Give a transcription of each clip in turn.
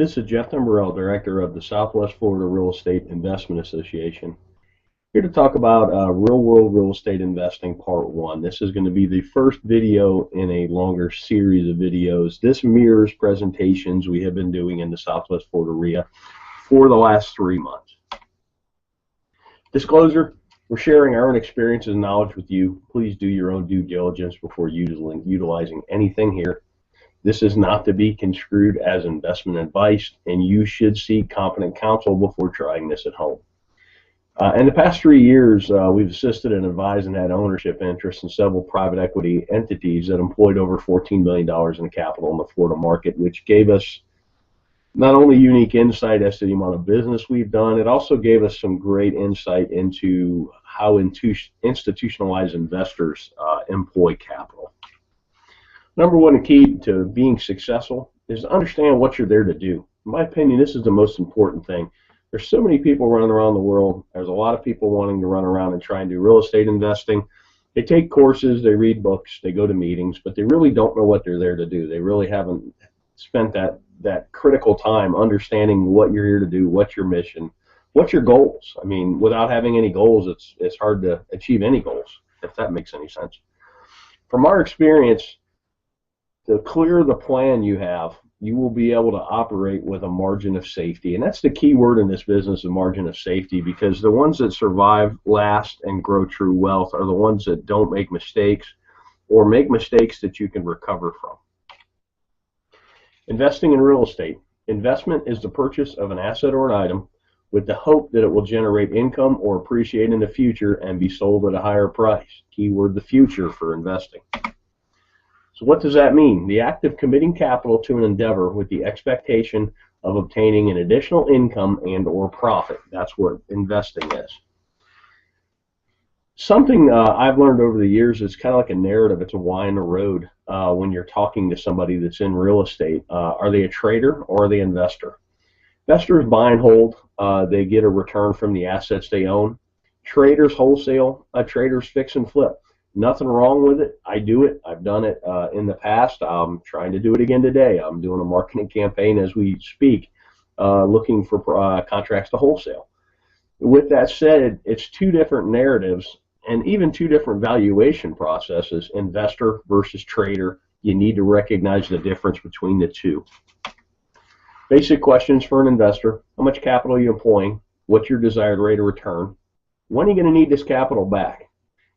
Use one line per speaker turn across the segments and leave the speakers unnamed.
This is Jeff Timberell, Director of the Southwest Florida Real Estate Investment Association. Here to talk about real-world real estate investing Part 1. This is going to be the first video in a longer series of videos. This mirrors presentations we have been doing in the Southwest Florida REIA for the last 3 months. Disclosure, we're sharing our own experiences and knowledge with you. Please do your own due diligence before utilizing anything here. This is not to be construed as investment advice, and you should seek competent counsel before trying this at home. In the past 3 years, we've assisted and advised and had ownership interests in several private equity entities that employed over $14 million in capital in the Florida market, which gave us not only unique insight as to the amount of business we've done, it also gave us some great insight into how institutionalized investors employ capital. Number one key to being successful is to understand what you're there to do. In my opinion, this is the most important thing. There's so many people running around the world. There's a lot of people wanting to run around and try and do real estate investing. They take courses, they read books, they go to meetings, but they really don't know what they're there to do. They really haven't spent that critical time understanding what you're here to do, what's your mission, what's your goals. I mean, without having any goals, it's hard to achieve any goals, if that makes any sense. From our experience, the clearer the plan you have, you will be able to operate with a margin of safety. And that's the key word in this business, a margin of safety, because the ones that survive, last, and grow true wealth are the ones that don't make mistakes or make mistakes that you can recover from. Investing in real estate. Investment is the purchase of an asset or an item with the hope that it will generate income or appreciate in the future and be sold at a higher price. Keyword, the future for investing. So what does that mean? The act of committing capital to an endeavor with the expectation of obtaining an additional income and or profit. That's what investing is. Something I've learned over the years is kind of like a narrative. It's a why in the road when you're talking to somebody that's in real estate. Are they a trader or are they an investor? Investors buy and hold. They get a return from the assets they own. Traders wholesale. Traders fix and flip. Nothing wrong with it. I do it. I've done it in the past. I'm trying to do it again today. I'm doing a marketing campaign as we speak, looking for contracts to wholesale. With that said, it's two different narratives and even two different valuation processes, investor versus trader. You need to recognize the difference between the two. Basic questions for an investor. How much capital are you employing? What's your desired rate of return? When are you going to need this capital back?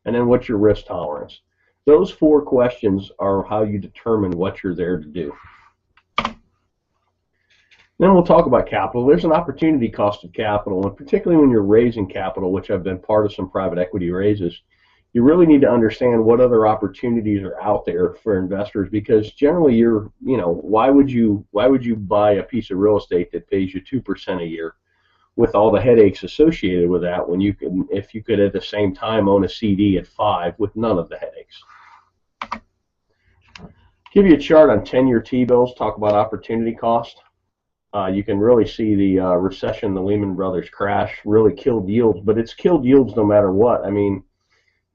And then what's your risk tolerance? Those 4 questions are how you determine what you're there to do. Then we'll talk about capital. There's an opportunity cost of capital, and particularly when you're raising capital, which I've been part of some private equity raises, you really need to understand what other opportunities are out there for investors, because generally why would you buy a piece of real estate that pays you 2% a year with all the headaches associated with that, when if you could at the same time own a CD at 5 with none of the headaches. Give you a chart on 10-year T-bills, talk about opportunity cost. You can really see the recession, the Lehman Brothers crash really killed yields, but it's killed yields no matter what. I mean,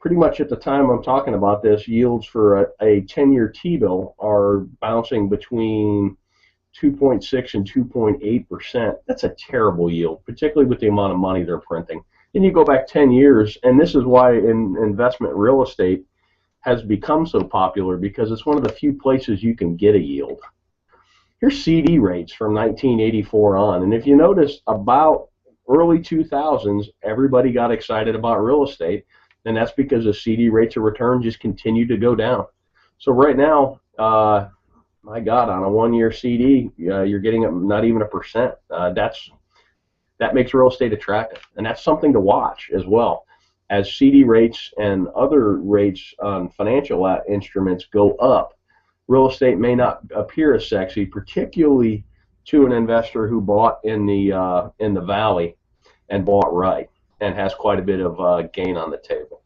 pretty much at the time I'm talking about this, yields for a 10-year T-bill are bouncing between 2.6 and 2.8%. That's a terrible yield, particularly with the amount of money they're printing. Then you go back 10 years, and this is why investment real estate has become so popular, because it's one of the few places you can get a yield. Here's CD rates from 1984 on, and if you notice, about early 2000s, everybody got excited about real estate, and that's because the CD rates of return just continued to go down. So right now, my God, on a 1-year CD, you're getting not even 1%. That makes real estate attractive, and that's something to watch as well. As CD rates and other rates on financial instruments go up, real estate may not appear as sexy, particularly to an investor who bought in the valley and bought right and has quite a bit of gain on the table.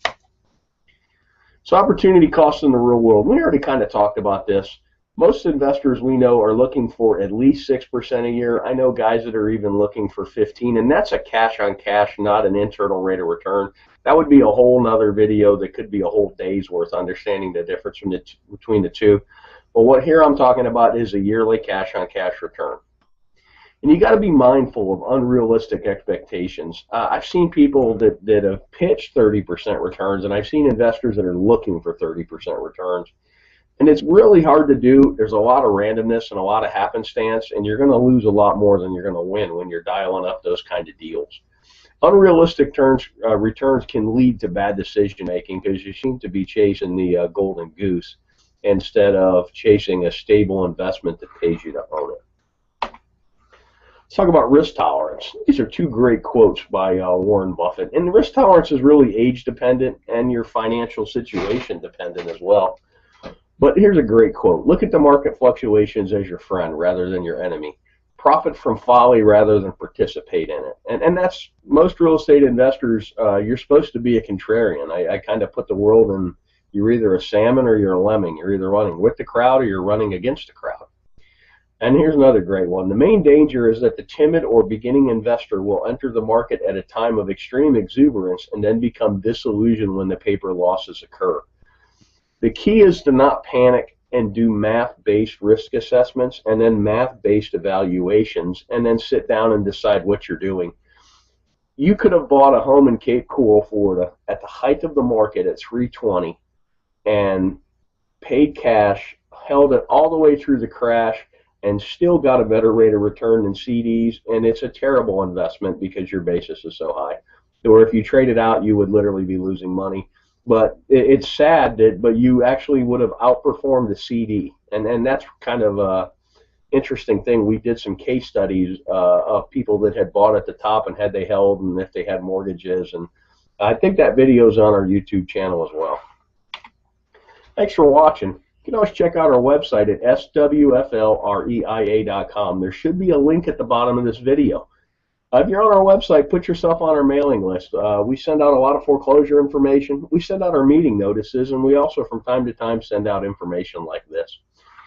So opportunity costs in the real world. We already kind of talked about this. Most investors we know are looking for at least 6% a year. I know guys that are even looking for 15%, and that's a cash on cash, not an internal rate of return. That would be a whole nother video that could be a whole day's worth, understanding the difference between the two. But what here I'm talking about is a yearly cash on cash return. And you got to be mindful of unrealistic expectations. I've seen people that have pitched 30% returns, and I've seen investors that are looking for 30% returns. And it's really hard to do. There's a lot of randomness and a lot of happenstance, and you're going to lose a lot more than you're going to win when you're dialing up those kind of deals. Unrealistic returns can lead to bad decision making because you seem to be chasing the golden goose instead of chasing a stable investment that pays you to own it. Let's talk about risk tolerance. These are two great quotes by Warren Buffett. And risk tolerance is really age dependent and your financial situation dependent as well. But here's a great quote. Look at the market fluctuations as your friend rather than your enemy. Profit from folly rather than participate in it. And that's most real estate investors. You're supposed to be a contrarian. I kind of put the world in, you're either a salmon or you're a lemming. You're either running with the crowd or you're running against the crowd. And here's another great one. The main danger is that the timid or beginning investor will enter the market at a time of extreme exuberance and then become disillusioned when the paper losses occur. The key is to not panic and do math-based risk assessments and then math-based evaluations and then sit down and decide what you're doing. You could have bought a home in Cape Coral, Florida at the height of the market at 320 and paid cash, held it all the way through the crash, and still got a better rate of return than CDs, and it's a terrible investment because your basis is so high. Or if you trade it out, you would literally be losing money. But it's sad but you actually would have outperformed the CD, and that's kind of a interesting thing. We did some case studies of people that had bought at the top and had they held and if they had mortgages, and I think that video is on our YouTube channel as well. Thanks for watching. You can always check out our website at swflreia.com. There should be a link at the bottom of this video. If you're on our website, put yourself on our mailing list. We send out a lot of foreclosure information. We send out our meeting notices, and we also from time to time send out information like this.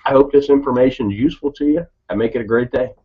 I hope this information is useful to you, and make it a great day.